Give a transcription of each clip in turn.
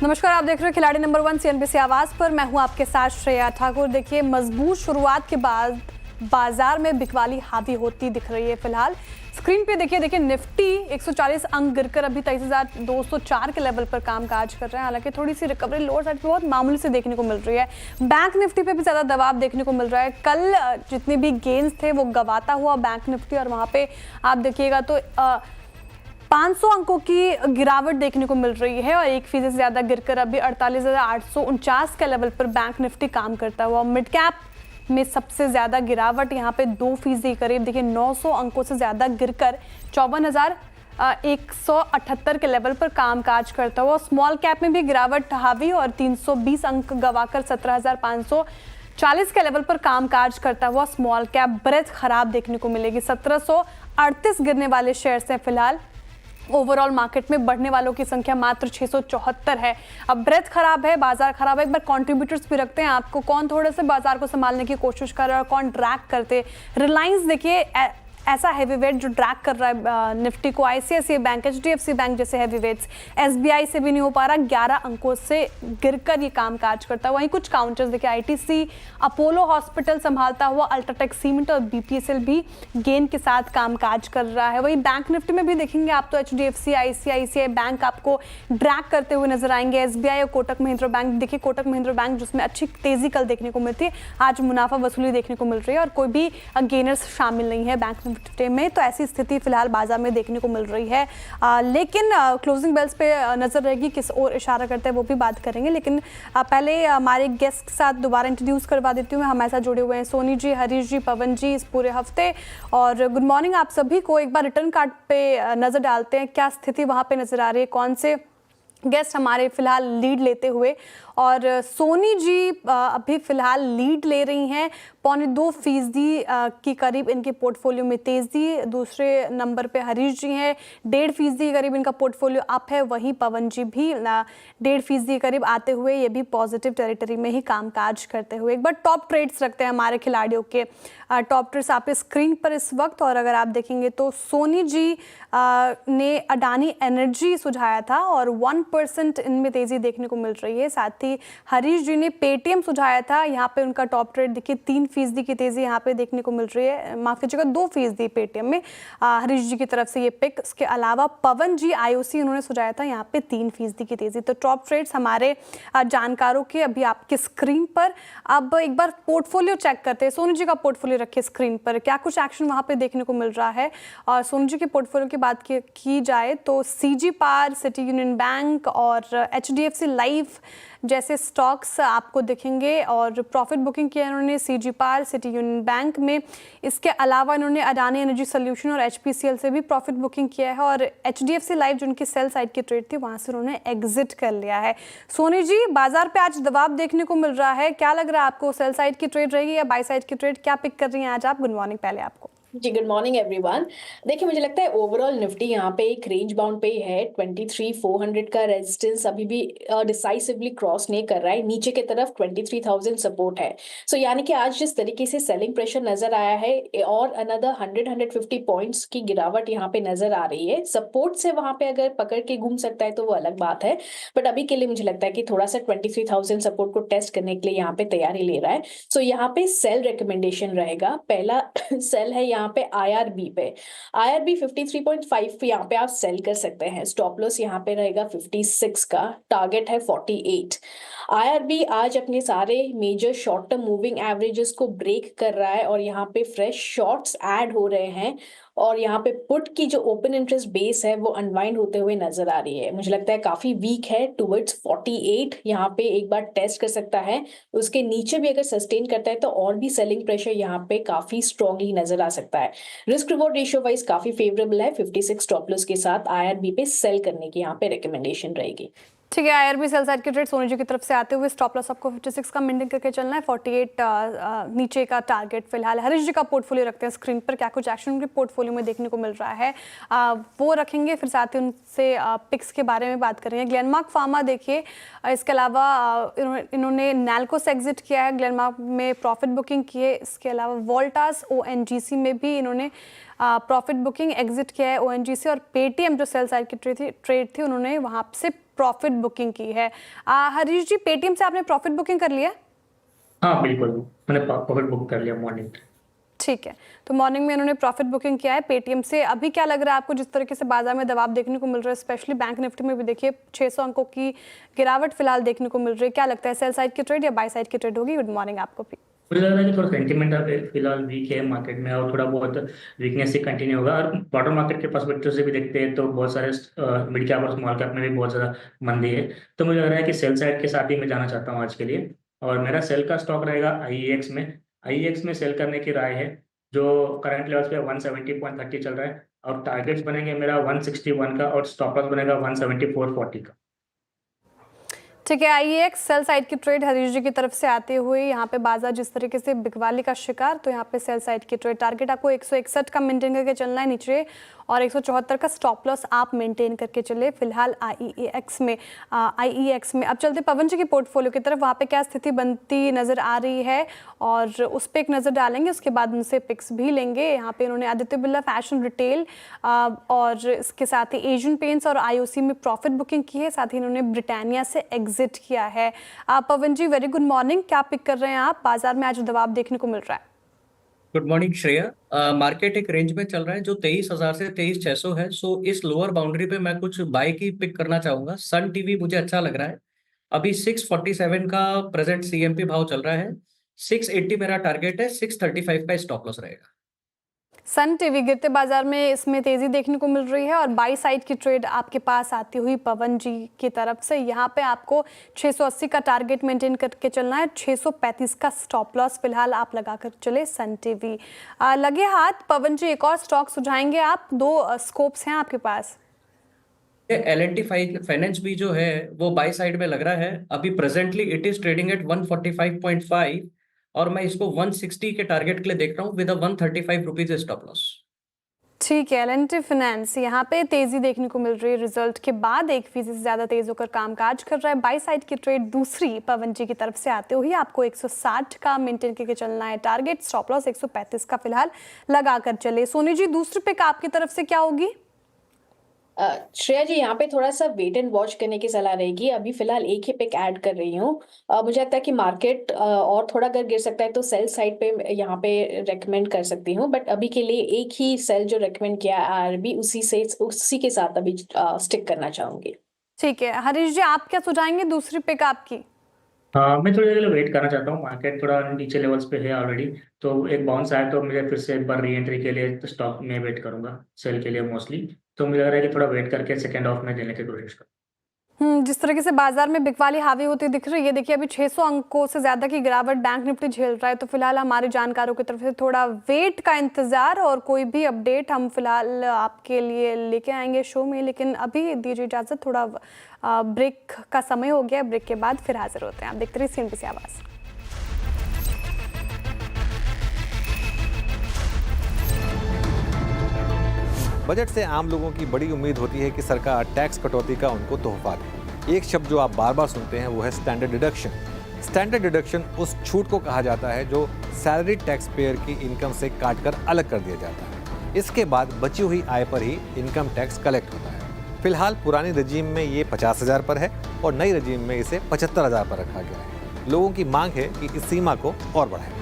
नमस्कार, आप देख रहे हो खिलाड़ी नंबर 1 CNBC आवाज पर। मैं हूं आपके साथ श्रेया ठाकुर। देखिए, मजबूत शुरुआत के बाद बाजार में बिकवाली हावी होती दिख रही है। फिलहाल स्क्रीन पे देखिए निफ्टी 140 अंक गिरकर अभी 23,204 के लेवल पर कामकाज कर रहे हैं। हालांकि थोड़ी सी रिकवरी लोअर साइड पे बहुत मामूली से देखने को मिल रही है। बैंक निफ्टी पे भी ज्यादा दबाव देखने को मिल रहा है। कल जितने भी गेन्स थे वो गवाता हुआ बैंक निफ्टी, और वहां पे आप देखिएगा तो 500 अंकों की गिरावट देखने को मिल रही है और 1% से ज्यादा गिरकर अभी 48,849 के लेवल पर बैंक निफ्टी काम करता हुआ। मिड कैप में सबसे ज्यादा गिरावट यहाँ पे 2% करीब, देखिए 900 अंकों से ज्यादा गिरकर 54,178 के लेवल पर कामकाज करता हुआ। स्मॉल कैप में भी गिरावट हावी और 320 अंक गवाकर 17,540 के लेवल पर कामकाज करता हुआ स्मॉल कैप ब्रेथ खराब देखने को मिलेगी। 1738 गिरने वाले शेयर्स हैं फिलहाल। ओवरऑल मार्केट में बढ़ने वालों की संख्या मात्र 674 है। अब ब्रेथ खराब है, बाजार खराब है। एक बार कंट्रीब्यूटर्स भी रखते हैं आपको, कौन थोड़े से बाजार को संभालने की कोशिश कर रहा है और कौन ड्रैग करते। रिलायंस देखिए ऐसा हैवीवेट जो ड्रैग कर रहा है निफ्टी को। ICICI बैंक, HDFC बैंक जैसे हैवीवेट्स। SBI से भी नहीं हो पा रहा, 11 अंकों से गिरकर ये कामकाज करता है। वहीं कुछ काउंटर्स देखिए, ITC, अपोलो हॉस्पिटल संभालता हुआ, अल्ट्राटेक सीमेंट और BPSL भी गेन के साथ कामकाज कर रहा है। वहीं बैंक निफ्टी में भी देखेंगे आप तो HDFC, ICICI बैंक आपको ड्रैग करते हुए नजर आएंगे। SBI और कोटक महिंद्रा बैंक, देखिए कोटक महिंद्रा बैंक जिसमें अच्छी तेजी कल देखने को मिलती है, आज मुनाफा वसूली देखने को मिल रही है और कोई भी गेनर्स शामिल नहीं है बैंक में। तो ऐसी स्थिति फिलहाल बाजार में देखने को मिल रही है। लेकिन क्लोजिंग बेल्स पे नजर रहेगी, किस ओर इशारा करते हैं वो भी बात करेंगे। लेकिन पहले हमारे गेस्ट के साथ दोबारा इंट्रोड्यूस करवा देती हूँ। हमारे साथ जुड़े हुए हैं सोनी जी, हरीश जी, पवन जी इस पूरे हफ्ते। और गुड मॉर्निंग आप सभी को। एक बार रिटर्न कार्ड पे नजर डालते हैं, क्या स्थिति वहां पे नजर आ रही है, कौन से गेस्ट हमारे फिलहाल लीड लेते हुए। और सोनी जी अभी फिलहाल लीड ले रही हैं, 2.25% की करीब इनके पोर्टफोलियो में तेजी। दूसरे नंबर पे हरीश जी हैं, 1.5% के करीब इनका पोर्टफोलियो अप है। वहीं पवन जी भी 1.5% के करीब आते हुए ये भी पॉजिटिव टेरिटरी में ही कामकाज करते हुए। एक बार टॉप ट्रेड्स रखते हैं हमारे खिलाड़ियों के। टॉप ट्रेड्स आप स्क्रीन पर इस वक्त, और अगर आप देखेंगे तो सोनी जी ने अडानी एनर्जी सुझाया था और 1% इनमें तेजी देखने को मिल रही है। साथ ही हरीश जी ने पेटीएम सुझाया था, यहाँ पे उनका टॉप ट्रेड देखिए 3% की तेजी यहाँ पे देखने को मिल रही है। माफ कीजिएगा 2% पेटीएम में हरीश जी की तरफ से ये पिक। इसके अलावा पवन जी IOC उन्होंने सुझाया था, यहाँ पे 3% की तेजी। तो टॉप ट्रेड्स हमारे जानकारों के अभी आपके स्क्रीन पर। अब एक बार पोर्टफोलियो चेक करते हैं। सोनी जी का पोर्टफोलियो रखिए स्क्रीन पर, क्या कुछ एक्शन वहाँ पे देखने को मिल रहा है। और सोनी जी के पोर्टफोलियो की बात की जाए तो CG power, city union bank और HDFC लाइफ जैसे स्टॉक्स आपको दिखेंगे। और प्रॉफिट बुकिंग किया इन्होंने CG power, city union bank में। इसके अलावा इन्होंने अडानी एनर्जी सोल्यूशन और HPCL से भी प्रॉफिट बुकिंग किया है। और HDFC लाइफ जो उनकी सेल साइड की ट्रेड थी, वहां से उन्होंने एग्जिट कर लिया है। सोनी जी, बाजार पे आज दबाव देखने को मिल रहा है, क्या लग रहा है आपको, सेल साइड की ट्रेड रहेगी या बाय साइड की ट्रेड, क्या पिक कर रही हैं आज आप? गुड मॉर्निंग पहले आपको। जी, गुड मॉर्निंग एवरीवन। देखिए, मुझे लगता है ओवरऑल निफ्टी यहाँ पे एक रेंज बाउंड पे ही है। 23,400 का रेजिस्टेंस अभी भी डिसाइसिवली क्रॉस नहीं कर रहा है। नीचे की तरफ 23,000 सपोर्ट है। सो यानी कि आज जिस तरीके से सेलिंग प्रेशर नजर आया है और अनदर 100-150 पॉइंट्स की गिरावट यहाँ पे नजर आ रही है। सपोर्ट से वहां पे अगर पकड़ के घूम सकता है तो वो अलग बात है, बट अभी के लिए मुझे लगता है कि थोड़ा सा 23,000 सपोर्ट को टेस्ट करने के लिए यहाँ पे तैयारी ले रहा है। सो यहाँ पे सेल रिकमेंडेशन रहेगा। पहला सेल है यहाँ पे IRB पे। IRB 53.5 पे यहाँ पे आप सेल कर सकते हैं। स्टॉप लॉस यहाँ पे रहेगा 56 का, टारगेट है 48। IRB आज अपने सारे major short term moving averages को ब्रेक कर रहा है और यहाँ पे फ्रेश शॉर्ट्स ऐड हो रहे हैं और यहाँ पे पुट की जो ओपन इंटरेस्ट बेस है वो अनवाइंड होते हुए नजर आ रही है। मुझे लगता है काफी वीक है, टुवर्ड्स 48 यहाँ पे एक बार टेस्ट कर सकता है। उसके नीचे भी अगर सस्टेन करता है तो और भी सेलिंग प्रेशर यहाँ पे काफी स्ट्रांगली नजर आ सकता है। रिस्क रिवॉर्ड रेशियो वाइज काफी फेवरेबल है। 56 स्टॉप लॉस के साथ IRB पे सेल करने की यहाँ पे रिकमेंडेशन रहेगी। ठीक है, IRB सेल साइड की ट्रेड सोनी जी की तरफ से आते हुए स्टॉप लॉस आपको 56 का मेंटेन करके चलना है। 48 नीचे का टारगेट फिलहाल। हरीश जी का पोर्टफोलियो रखते हैं स्क्रीन पर, क्या कुछ एक्शन उनके पोर्टफोलियो में देखने को मिल रहा है वो रखेंगे। फिर साथ ही उनसे पिक्स के बारे में बात करेंगे। ग्लेनमार्क फार्मा देखिए, इसके अलावा इन्होंने नैल्को से एग्जिट किया है, ग्लेनमार्क में प्रॉफिट बुकिंग की है। इसके अलावा वोल्टास ONGC में भी इन्होंने प्रॉफिट बुकिंग एग्जिट किया है ओएनजीसी, और पेटीएम जो सेल साइड की ट्रेड थी उन्होंने वहाँ से प्रॉफिट बुकिंग की है। हरीश जी, पेटीएम से आपने प्रॉफिट बुकिंग कर लिया? हाँ बिल्कुल, मैंने प्रॉफिट बुक कर लिया मॉर्निंग। ठीक है, तो मॉर्निंग में इन्होंने प्रॉफिट बुकिंग किया है पेटीएम से। अभी क्या लग रहा है आपको, जिस तरीके से बाजार में दबाव देखने को मिल रहा है, स्पेशली बैंक निफ्टी में भी देखिए 600 अंकों की गिरावट फिलहाल देखने को मिल रही है, क्या लगता है सेल साइड की ट्रेड या बाय साइड की ट्रेड होगी? गुड मॉर्निंग आपको भी। मुझे लग रहा है कि थोड़ा सेंटीमेंट फिलहाल वीक है मार्केट में, और थोड़ा बहुत वीकनेस से कंटिन्यू होगा। और बॉटम मार्केट के पर्सपेक्टिव से भी देखते हैं तो बहुत सारे मिड कैप और स्मॉल कैप में भी बहुत ज़्यादा मंदी है। तो मुझे लग रहा है कि सेल साइड के साथ ही मैं जाना चाहता हूँ आज के लिए, और मेरा सेल का स्टॉक रहेगा आईईएक्स में। आईईएक्स में सेल करने की राय है, जो करंट लेवल्स पे 170.30 चल रहा है, और टारगेट्स बनेंगे मेरा 161 का, और स्टॉप लॉस बनेगा 174.40 का। ठीक है, आईईएक्स सेल साइड की ट्रेड हरीश जी की तरफ से आते हुए यहाँ पे बाजार जिस तरीके से बिकवाली का शिकार, तो यहाँ पे सेल साइड की ट्रेड टारगेट आपको 161 का मेंटेन करके चलना है नीचे, और 174 का स्टॉप लॉस आप मेंटेन करके चले फिलहाल आईईएक्स में। अब चलते पवन जी की पोर्टफोलियो की तरफ, वहाँ पे क्या स्थिति बनती नजर आ रही है और उस पर एक नज़र डालेंगे, उसके बाद उनसे पिक्स भी लेंगे। यहाँ पे इन्होंने आदित्य बिरला फैशन रिटेल और इसके साथ ही एशियन पेंट्स और आईओसी में प्रॉफिट बुकिंग की है, साथ ही इन्होंने ब्रिटानिया से एग्जिट किया है। पवन जी, वेरी गुड मॉर्निंग, क्या पिक कर रहे हैं आप? बाजार में आज दबाव देखने को मिल रहा है। Good morning Shreya. मार्केट एक रेंज में चल रहा है जो 23,000 से 23,600 है। सो इस लोअर बाउंड्री पे मैं कुछ बाय की पिक करना चाहूंगा। सन टीवी मुझे अच्छा लग रहा है, अभी 647 का प्रेजेंट सीएमपी भाव चल रहा है। 680 मेरा टारगेट है, 635 का स्टॉप लॉस रहेगा। सन टीवी गिरते बाजार में इसमें तेजी देखने को मिल रही है, और बाई साइड की ट्रेड आपके पास आती हुई पवन जी की तरफ से यहाँ पे आपको 680 का टारगेट मेंटेन करके चलना है, 635 का स्टॉप लॉस फिलहाल आप लगाकर चले सन टीवी। लगे हाथ पवन जी, एक और स्टॉक सुझाएंगे आप? दो स्कोप्स हैं आपके पास। एल&टी फाइनेंस भी जो है वो बाय साइड में लग रहा है। अभी presently it is trading at 145.5, और मैं इसको 160 के टारगेट के लिए देख रहा हूँ विद 135 रुपीज स्टॉप लॉस। ठीक है, एल&टी फाइनेंस यहाँ पे तेजी देखने को मिल रही है, रिजल्ट के बाद 1% से ज्यादा तेज होकर कामकाज कर रहा है। बाई साइड की ट्रेड दूसरी पवन जी की तरफ से आते हुए आपको 160 का मेंटेन करके चलना है टारगेट, स्टॉप लॉस 135 का फिलहाल लगाकर चले। सोनी जी, दूसरी पिक आपकी तरफ से क्या होगी? श्रेया जी, यहाँ पे थोड़ा सा वेट एंड वॉच करने की सलाह रहेगी। अभी फिलहाल एक ही पिक ऐड कर रही हूँ। मुझे लगता है कि मार्केट और थोड़ा अगर गिर सकता है तो सेल साइड पे यहाँ पे रेकमेंड कर सकती हूँ, बट अभी के लिए एक ही सेल जो रेकमेंड किया है आरबी, उसी के साथ अभी स्टिक करना चाहूंगी। ठीक है, हरीश जी आप क्या सुझाएंगे दूसरी पिक आपकी? हाँ, मैं थोड़ी देर के लिए वेट करना चाहता हूँ। मार्केट थोड़ा नीचे लेवल्स पे है ऑलरेडी, तो एक बाउंस आया तो मुझे फिर से एक बार री एंट्री के लिए स्टॉक में वेट करूंगा, सेल के लिए मोस्टली। तो मुझे लग रहा है कि थोड़ा वेट करके सेकेंड हाफ में देने की कोशिश करूँ। जिस तरीके से बाजार में बिकवाली हावी होती दिख रही है, देखिए अभी 600 अंकों से ज्यादा की गिरावट बैंक निफ्टी झेल रहा है, तो फिलहाल हमारे जानकारों की तरफ से थोड़ा वेट का इंतजार, और कोई भी अपडेट हम फिलहाल आपके लिए लेके आएंगे शो में। लेकिन अभी दीजिए इजाजत, थोड़ा ब्रेक का समय हो गया, ब्रेक के बाद फिर हाजिर होते हैं। आप देखते रहिए सीएनबीसी आवाज़। बजट से आम लोगों की बड़ी उम्मीद होती है कि सरकार टैक्स कटौती का उनको तोहफा दे। एक शब्द जो आप बार बार सुनते हैं वो है स्टैंडर्ड डिडक्शन। स्टैंडर्ड डिडक्शन उस छूट को कहा जाता है जो सैलरी टैक्स पेयर की इनकम से काटकर अलग कर दिया जाता है। इसके बाद बची हुई आय पर ही इनकम टैक्स कलेक्ट होता है। फिलहाल पुरानी रजीम में ये 50,000 पर है और नई रजीम में इसे 75,000 पर रखा गया है। लोगों की मांग है कि इस सीमा को और बढ़ाएं।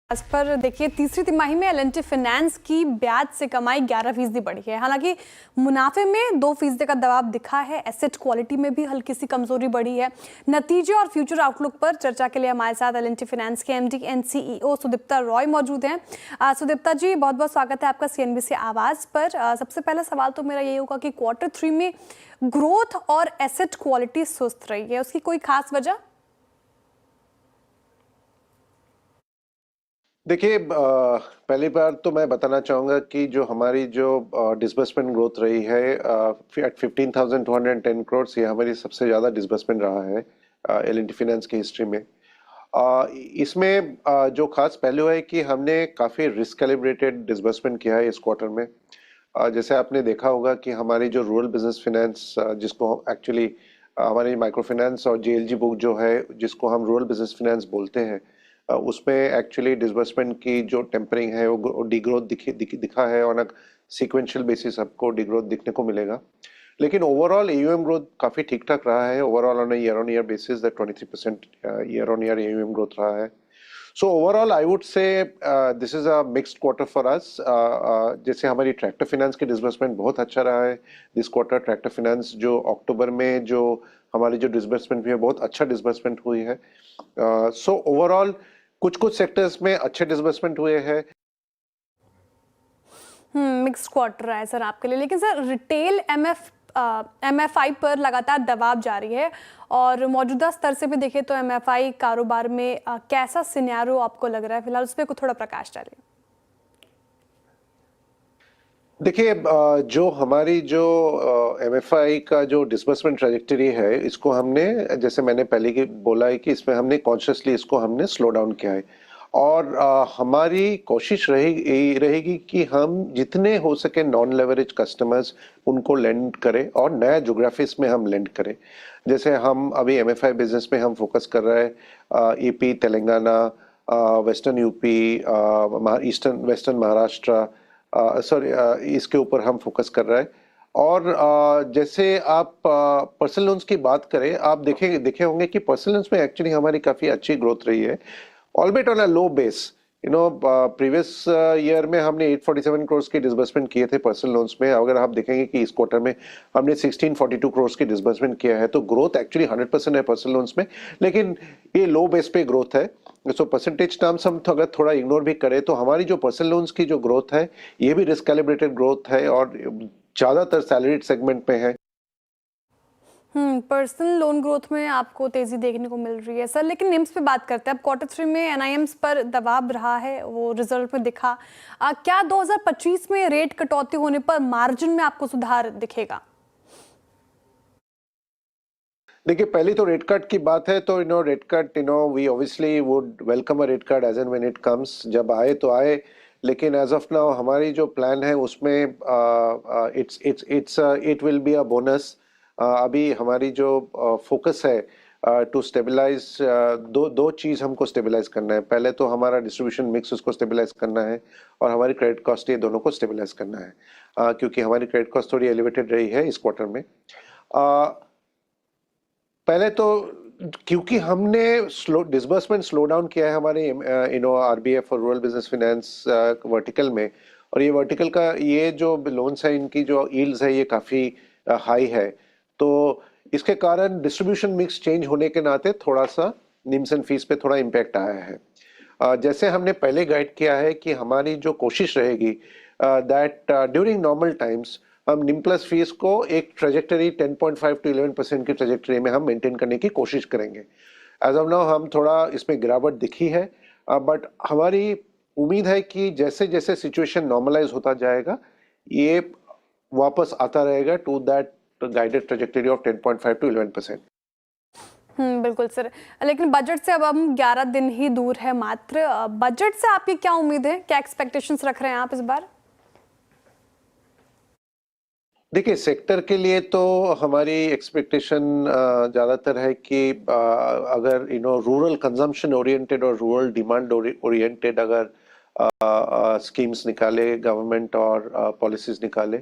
आज पर देखिए तीसरी तिमाही में एल&टी फाइनेंस की ब्याज से कमाई 11% बढ़ी है। हालांकि मुनाफे में 2% का दबाव दिखा है, एसेट क्वालिटी में भी हल्की सी कमजोरी बढ़ी है। नतीजे और फ्यूचर आउटलुक पर चर्चा के लिए हमारे साथ एल&टी फाइनेंस के MD and CEO Sudipta Roy मौजूद हैं। सुदीप्ता जी, बहुत बहुत स्वागत है आपका सीएनबीसी आवाज पर। सबसे पहला सवाल तो मेरा ये होगा कि Q3 में ग्रोथ और एसेट क्वालिटी सुस्त रही है, उसकी कोई खास वजह? देखिए पहली बार तो मैं बताना चाहूँगा कि जो हमारी जो डिसबर्समेंट ग्रोथ रही है एट 15,210 करोड़, ये हमारी सबसे ज़्यादा डिसबर्समेंट रहा है L&T फाइनेंस की हिस्ट्री में। इसमें जो खास पहलू है कि हमने काफ़ी रिस्क कैलिब्रेटेड डिसबर्समेंट किया है इस क्वार्टर में। जैसे आपने देखा होगा कि हमारी जो रूरल बिजनेस फाइनेंस जिसको एक्चुअली हमारी माइक्रो फाइनेंस और JLG बुक जो है जिसको हम रूरल बिजनेस फाइनेंस बोलते हैं, उसमें एक्चुअली डिसबर्समेंट की जो टेम्परिंग है वो डिग्रोथ दिखा है। ऑन अ सीक्वेंशियल बेसिस आपको डिग्रोथ दिखने को मिलेगा, लेकिन ओवरऑल AUM ग्रोथ काफ़ी ठीक ठाक रहा है। Overall on on year basis that 23% year on year AUM growth रहा है। So overall, I would say this is a mixed quarter for us. जैसे हमारी ट्रैक्टर फाइनेंस की डिसबर्समेंट बहुत अच्छा रहा है दिस क्वार्टर। ट्रैक्टर फाइनेंस जो अक्टूबर में जो हमारी जो डिसबर्समेंट हुई है बहुत अच्छा डिसबर्समेंट हुई है। सो ओवरऑल कुछ सेक्टर्स में अच्छे डिसबर्समेंट हुए हैं। मिक्स्ड क्वार्टर है सर आपके लिए, लेकिन सर रिटेल MFI पर लगातार दबाव जारी है और मौजूदा स्तर से भी देखें तो MFI कारोबार में कैसा सिनेरियो आपको लग रहा है फिलहाल, उस पर थोड़ा प्रकाश डालिए। देखिए जो हमारी जो MFI का जो डिसबर्समेंट ट्रैजेक्टरी है, इसको हमने जैसे मैंने पहले की बोला है कि इसमें हमने कॉन्शियसली इसको हमने स्लो डाउन किया है और हमारी कोशिश रहेगी कि हम जितने हो सके नॉन लेवरेज कस्टमर्स उनको लेंड करें और नया ज्योग्राफीज में हम लेंड करें। जैसे हम अभी MFI बिजनेस में हम फोकस कर रहे हैं EP Telangana, western UP, eastern western Maharashtra, इसके ऊपर हम फोकस कर रहे हैं। और जैसे आप पर्सनल लोन्स की बात करें, आप देखे होंगे कि पर्सनल लोन्स में एक्चुअली हमारी काफ़ी अच्छी ग्रोथ रही है, albeit on a low base. Previous year में हमने 847 करोड़ की डिसबर्समेंट किए थे पर्सनल लोन्स में। अगर आप देखेंगे कि इस क्वार्टर में हमने 1642 करोड़ की डिसबर्समेंट किया है, तो ग्रोथ एक्चुअली 100% है पर्सनल लोन्स में, लेकिन ये लो बेस पे ग्रोथ है। सो परसेंटेज टर्म्स हम तो अगर थोड़ा इग्नोर भी करें तो हमारी जो पर्सनल लोन्स की जो ग्रोथ है ये भी रिस्क कैलिब्रेटेड ग्रोथ है और ज़्यादातर सैलरीड सेगमेंट में है। पर्सनल लोन ग्रोथ में आपको तेजी देखने को मिल रही है सर, लेकिन निम्स पे बात करते हैं। अब क्वार्टर 3 में NIMs पर दबाव रहा है, वो रिजल्ट में दिखा। क्या 2025 में रेट कटौती होने पर मार्जिन में आपको सुधार दिखेगा? देखिए पहली तो रेट कट की बात है तो rate cut we obviously would welcome a rate cut as and when it comes. जब आए तो आए, लेकिन एज ऑफ नाउ हमारी जो प्लान है उसमें it will be a bonus. अभी हमारी जो फोकस है टू स्टेबलाइज दो चीज़ हमको स्टेबलाइज करना है। पहले तो हमारा डिस्ट्रीब्यूशन मिक्स उसको स्टेबलाइज करना है और हमारी क्रेडिट कॉस्ट, ये दोनों को स्टेबलाइज करना है क्योंकि हमारी क्रेडिट कॉस्ट थोड़ी एलिवेटेड रही है इस क्वार्टर में। पहले तो क्योंकि हमने डिसबर्समेंट स्लो डाउन किया है हमारे RBF और रूरल बिजनेस फाइनेंस वर्टिकल में, और ये वर्टिकल का ये जो लोन्स है इनकी जो यील्ड्स है ये काफ़ी हाई है, तो इसके कारण डिस्ट्रीब्यूशन मिक्स चेंज होने के नाते थोड़ा सा निम्स एंड फीस पे थोड़ा इम्पैक्ट आया है। जैसे हमने पहले गाइड किया है कि हमारी जो कोशिश रहेगी दैट ड्यूरिंग नॉर्मल टाइम्स हम निम प्लस फीस को एक ट्रेजेक्टरी 10.5 to 11% की ट्रेजेक्टरी में हम मेंटेन करने की कोशिश करेंगे। एज ऑफ नाउ हम थोड़ा इसमें गिरावट दिखी है, बट हमारी उम्मीद है कि जैसे जैसे सिचुएशन नॉर्मलाइज होता जाएगा ये वापस आता रहेगा to that guided trajectory of 10.5 to 11%। बिल्कुल सर, लेकिन बजट से अब हम 11 दिन ही दूर है मात्र। बजट से आपकी क्या उम्मीद है, क्या एक्सपेक्टेशंस रख रहे हैं आप इस बार? देखिए सेक्टर के लिए तो हमारी एक्सपेक्टेशन ज़्यादातर है कि अगर रूरल कंजम्पशन ओरिएंटेड और रूरल डिमांड ओरिएंटेड अगर स्कीम्स निकाले गवर्नमेंट और पॉलिसीज निकाले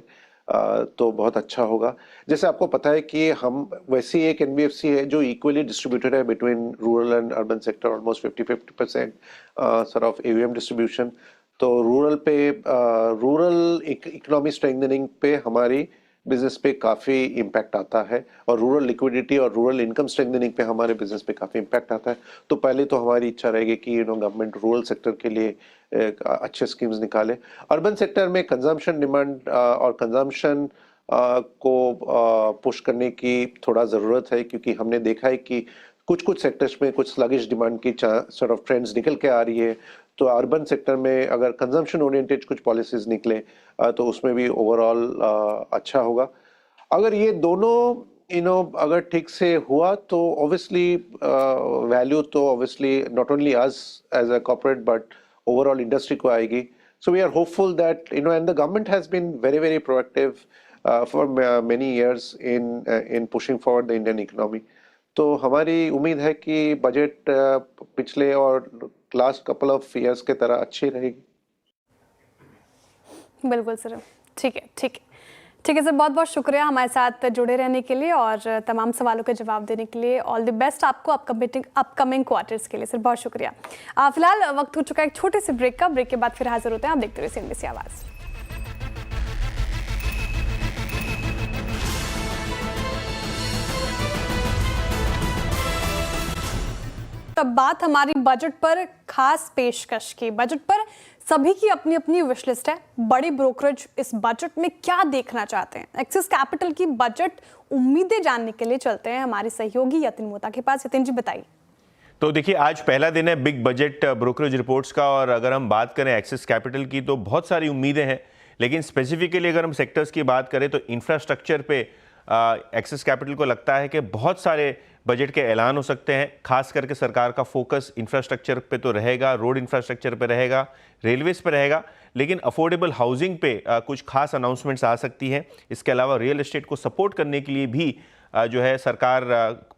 तो बहुत अच्छा होगा। जैसे आपको पता है कि हम वैसी एक NBFC है जो इक्वली डिस्ट्रीब्यूटेड है between rural and urban sector, almost 50-50% sort of AUM distribution. तो रूरल इकोनॉमी स्ट्रेंथनिंग पे हमारी बिजनेस पे काफ़ी इम्पैक्ट आता है और रूरल लिक्विडिटी और रूरल इनकम स्ट्रेंथनिंग पे हमारे बिजनेस पे काफ़ी इम्पैक्ट आता है। तो पहले तो हमारी इच्छा रहेगी कि गवर्नमेंट रूरल सेक्टर के लिए अच्छे स्कीम्स निकाले। अर्बन सेक्टर में कंजम्पशन डिमांड और कंजम्पशन को पुश करने की थोड़ा ज़रूरत है, क्योंकि हमने देखा है कि कुछ सेक्टर्स में कुछ स्लगिश डिमांड की सॉर्ट ऑफ ट्रेंड्स निकल के आ रही है। तो अर्बन सेक्टर में अगर कंजम्पशन ओरिएंटेड कुछ पॉलिसीज निकले तो उसमें भी ओवरऑल अच्छा होगा। अगर ये दोनों अगर ठीक से हुआ तो ऑब्वियसली वैल्यू तो obviously not only us as a corporate but overall industry को आएगी। So we are hopeful that and the government has been very very proactive for many years in pushing forward the Indian economy. तो हमारी उम्मीद है कि budget पिछले और last couple of years के तरह अच्छी रहेगी। बिल्कुल सर, ठीक है सर, बहुत बहुत शुक्रिया हमारे साथ जुड़े रहने के लिए और तमाम सवालों के जवाब देने के लिए। ऑल द बेस्ट आपको अपकमिंग क्वार्टर्स के लिए सर, बहुत शुक्रिया। फिलहाल वक्त हो चुका है एक छोटे से ब्रेक का। ब्रेक के बाद फिर हाजिर होते हैं। आप देखते रहिए CNBC आवाज़। तब बात हमारी बजट पर खास पेशकश की। बजट पर सभी की अपनी अपनी विश लिस्ट है। बड़ी ब्रोकरेज इस बजट में क्या देखना चाहते हैं, एक्सिस कैपिटल की बजट उम्मीदें जानने के लिए चलते हैं हमारे सहयोगी यतिन मोता के पास। यतिन जी बताइए। तो देखिए, आज पहला दिन है बिग बजट ब्रोकरेज रिपोर्ट्स का, और अगर हम बात करें एक्सिस कैपिटल की तो बहुत सारी उम्मीदें हैं, लेकिन स्पेसिफिकली अगर हम सेक्टर्स की बात करें तो इंफ्रास्ट्रक्चर पे एक्सिस कैपिटल को लगता है कि बहुत सारे बजट के ऐलान हो सकते हैं। खास करके सरकार का फोकस इंफ्रास्ट्रक्चर पे तो रहेगा, रोड इंफ्रास्ट्रक्चर पे रहेगा, रेलवेज पे रहेगा, लेकिन अफोर्डेबल हाउसिंग पे कुछ खास अनाउंसमेंट्स आ सकती हैं। इसके अलावा रियल एस्टेट को सपोर्ट करने के लिए भी जो है सरकार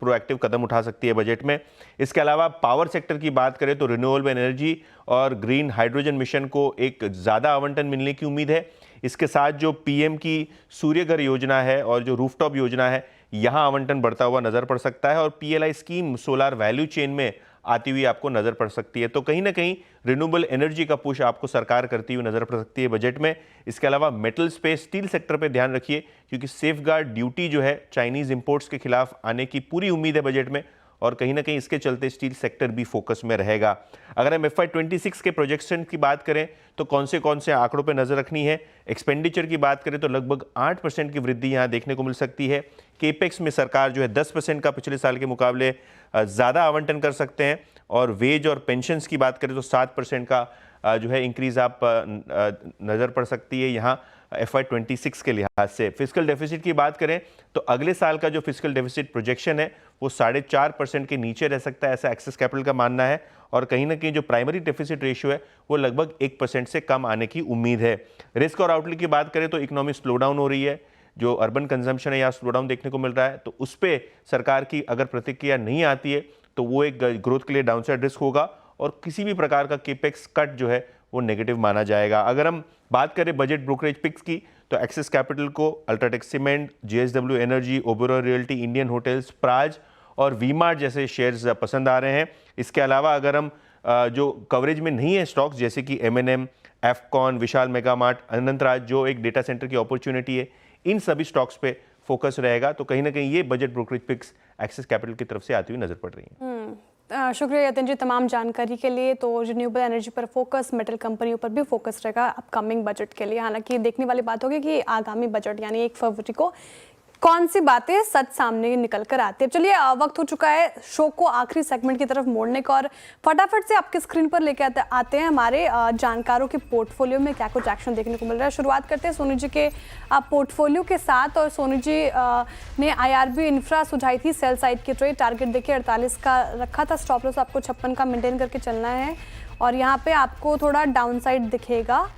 प्रोएक्टिव कदम उठा सकती है बजट में। इसके अलावा पावर सेक्टर की बात करें तो रिन्यूएबल एनर्जी और ग्रीन हाइड्रोजन मिशन को एक ज़्यादा आवंटन मिलने की उम्मीद है। इसके साथ जो पीएम की सूर्य घर योजना है और जो रूफटॉप योजना है, यहाँ आवंटन बढ़ता हुआ नज़र पड़ सकता है, और PLI scheme solar value chain में आती हुई आपको नज़र पड़ सकती है। तो कहीं ना कहीं रिन्यूएबल एनर्जी का पुश आपको सरकार करती हुई नज़र पड़ सकती है बजट में। इसके अलावा मेटल स्पेस स्टील सेक्टर पे ध्यान रखिए, क्योंकि सेफ गार्ड ड्यूटी जो है चाइनीज़ इंपोर्ट्स के खिलाफ आने की पूरी उम्मीद है बजट में, और कहीं ना कहीं इसके चलते स्टील सेक्टर भी फोकस में रहेगा। अगर हम FY26 के प्रोजेक्शन की बात करें तो कौन से आंकड़ों पर नज़र रखनी है। एक्सपेंडिचर की बात करें तो लगभग 8% की वृद्धि यहाँ देखने को मिल सकती है। केपेक्स में सरकार जो है 10% का पिछले साल के मुकाबले ज़्यादा आवंटन कर सकते हैं, और वेज और पेंशन्स की बात करें तो 7% का जो है इंक्रीज़ आप नज़र पड़ सकती है यहाँ FY26 के लिहाज से। फिस्कल डेफिसिट की बात करें तो अगले साल का जो फिस्कल डेफिसिट प्रोजेक्शन है वो 4.5% के नीचे रह सकता है, ऐसा एक्सिस कैपिटल का मानना है, और कहीं ना कहीं जो प्राइमरी डेफिसिट रेशियो है वो लगभग 1% से कम आने की उम्मीद है। रिस्क और आउटलुक की बात करें तो इकोनॉमी स्लो डाउन हो रही है, जो अर्बन कंजम्पशन है या स्लो डाउन देखने को मिल रहा है, तो उस पर सरकार की अगर प्रतिक्रिया नहीं आती है तो वो एक ग्रोथ के लिए डाउनसाइड रिस्क होगा, और किसी भी प्रकार का केपेक्स कट जो है वो नेगेटिव माना जाएगा। अगर हम बात करें बजट ब्रोकरेज पिक्स की तो एक्सिस कैपिटल को UltraTech cement, JSW energy, Oberoi realty, Indian hotels, Praj और वी-मार्ट जैसे शेयर्स पसंद आ रहे हैं। इसके अलावा अगर हम जो कवरेज में नहीं है स्टॉक्स जैसे कि M&M, एफकॉन, विशाल मेगा मार्ट, अनंतराज जो एक डेटा सेंटर की अपॉर्चुनिटी है, इन सभी स्टॉक्स पे फोकस रहेगा। तो कहीं ना कहीं ये budget brokerage picks Axis Capital की तरफ से आती हुई नजर पड़ रही है। शुक्रिया यतिन जी तमाम जानकारी के लिए। तो रिन्यूएबल एनर्जी पर फोकस, मेटल कंपनियों पर भी फोकस रहेगा अपकमिंग बजट के लिए। हालांकि देखने वाली बात होगी कि आगामी बजट यानी 1 फरवरी को कौन सी बातें सच सामने निकल कर आती है। चलिए वक्त हो चुका है शो को आखिरी सेगमेंट की तरफ मोड़ने का, और फटाफट से आपके स्क्रीन पर लेके आते हैं हमारे जानकारों के पोर्टफोलियो में क्या कुछ एक्शन देखने को मिल रहा है। शुरुआत करते हैं सोनू जी के पोर्टफोलियो के साथ, और सोनू जी ने IRB इंफ्रा सुझाई थी सेल साइड की ट्रेड। टारगेट देखिए 48 का रखा था, स्टॉप लॉस आपको 56 का मेंटेन करके चलना है, और यहाँ पे आपको थोड़ा डाउन साइड दिखेगा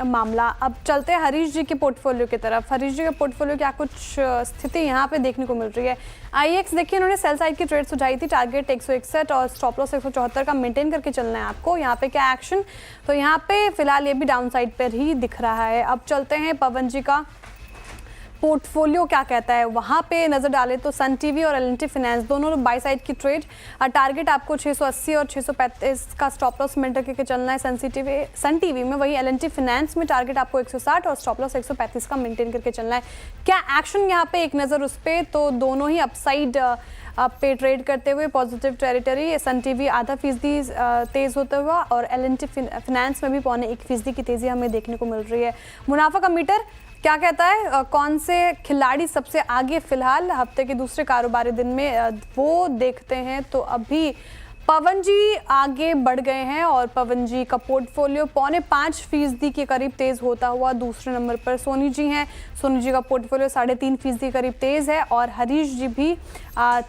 मामला। अब चलते हैं हरीश जी के पोर्टफोलियो की तरफ। हरीश जी के पोर्टफोलियो क्या कुछ स्थिति यहाँ पे देखने को मिल रही है। IEX देखिए इन्होंने सेल साइड की ट्रेड सुझाई थी, टारगेट 161 और स्टॉप लॉस 174 का मेंटेन करके चलना है आपको। यहाँ पे क्या एक्शन, तो यहाँ पे फिलहाल ये भी डाउन साइड पर ही दिख रहा है। अब चलते हैं पवन जी का पोर्टफोलियो क्या कहता है, वहाँ पे नज़र डालें तो सन टीवी और L&T फाइनेंस दोनों बाई साइड की ट्रेड। टारगेट आपको 680 और 635 का स्टॉप लॉस मेंटेन करके चलना है सन टीवी में। वही L&T फाइनेंस में टारगेट आपको 160 और स्टॉप लॉस 135 का मेंटेन करके चलना है। क्या एक्शन यहाँ पे एक नज़र उस पर, तो दोनों ही अपसाइड पे ट्रेड करते हुए पॉजिटिव टेरिटरी। सन टीवी आधा फीसदी तेज़ होता हुआ, और L&T फाइनेंस में भी 0.25% की तेज़ी हमें देखने को मिल रही है। मुनाफा का मीटर क्या कहता है, कौन से खिलाड़ी सबसे आगे फिलहाल हफ्ते के दूसरे कारोबारी दिन में, वो देखते हैं तो अभी पवन जी आगे बढ़ गए हैं और पवन जी का पोर्टफोलियो 4.5% के करीब तेज होता हुआ दूसरे नंबर पर सोनी जी हैं। सोनी जी का पोर्टफोलियो 3.5% के करीब तेज है और हरीश जी भी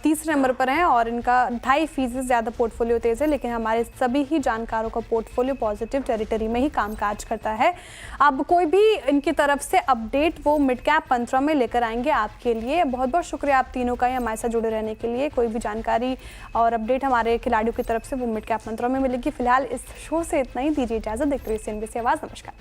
तीसरे नंबर पर हैं और इनका 2.5% से ज़्यादा पोर्टफोलियो तेज है। लेकिन हमारे सभी ही जानकारों का पोर्टफोलियो पॉजिटिव टेरिटरी में ही कामकाज करता है। अब कोई भी इनकी तरफ से अपडेट वो मिड कैप 15 में लेकर आएंगे आपके लिए। बहुत बहुत शुक्रिया आप तीनों का हमारे साथ जुड़े रहने के लिए। कोई भी जानकारी और अपडेट हमारे खिलाड़ियों की तरफ से वो मिड कैप 15 में मिलेगी। फिलहाल इस शो से इतना ही, दीजिए इजाजत। देखते रहिए CNBC आवाज़। नमस्कार।